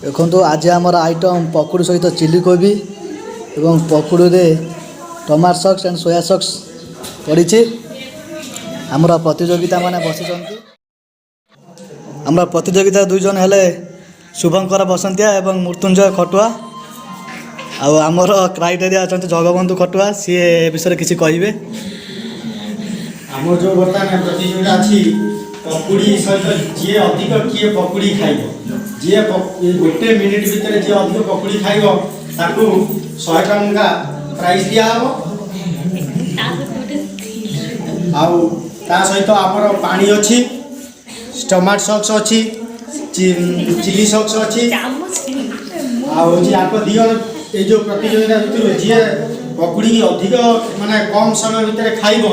देखो आज आमर आइटम पकुड़ी सहित चिली कोबी एवं पकुड़ी रे tomato sauce and soya sauce पड़ी आमर प्रतियोगिता माने बसी आमर प्रतियोगिता दुई जन हेले शुभंकर बसंतिया एवं मृत्युंजय खटुआ आमर क्राइटेरिया अच्छा जगबंधु खटुआ सी विषय किसी कहे आम जो बर्तमान प्रतियोगिता अच्छी पकुड़ी सहित जी अधिक किए पकुड़ी खाइब जी गोटे मिनिट भितर जी अधिक पकुड़ी खाइब ताकू 100 टंका प्राइज दिया आउ ता सहित आमर पानी अच्छी टमाटो सॉस अच्छी चिली सॉस अच्छी आउ जी आप दियो ये जो प्रतियोगिता भितर जी पकुड़ी अधिक माने कम समय भितर खाइब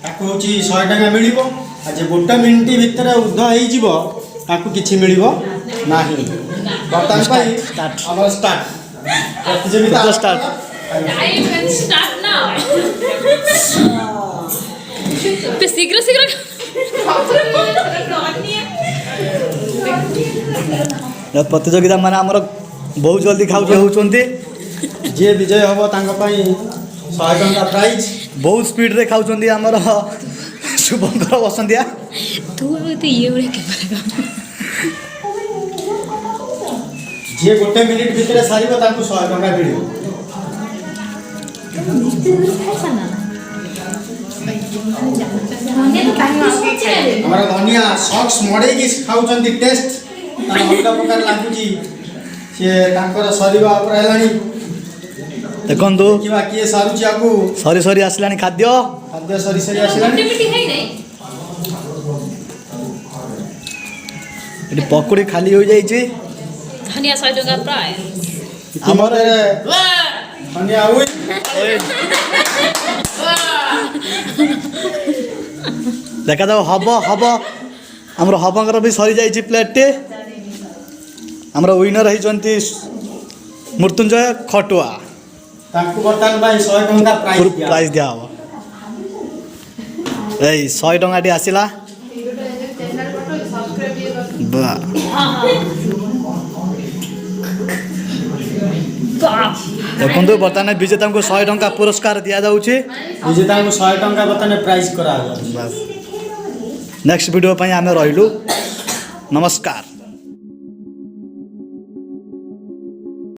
ताकू हूँ 100 टंका मिल आज गोटे मिनिट भितर उर्ध हो किसी मिल ना बर्तमान स्टार्ट प्रतियोगिता स्टार्ट शीघ्र शीघ्र प्रतियोगिता माने आमर बहुत जल्दी खाऊ होती जी विजय हम 100 टंका प्राइज बहुत स्पीड रे खाऊँ आमर शुभंकर बसंतिया तू ये जी गोटे मिनिट भितर सारिब 100 टंका मिल हमारा धनिया सॉक्स मड़े खाऊं टेस्ट अलग प्रकार लगुच सरीवा देखो किए सारुची आपको सरी सरी आसला खाद्य खाद्य सरी सरी आसला पकुड़ी खाली हो जाइए धनिया 100 टंका प्राइस आमर धनिया देखा जाओ हम हम आमर हबंकर भी सरी जाइए प्लेटे आमर विनर होती मृत्युंजय खटुआ बर्तमान 100 टंका प्राइज दिया हम 100 टंका टी आसला देखो बर्तमान विजेता को 100 टंका पुरस्कार दि जाऊँगी विजेता को 100 टंका बर्तमान प्राइज करा नेक्स्ट वीडियो आम रही नमस्कार।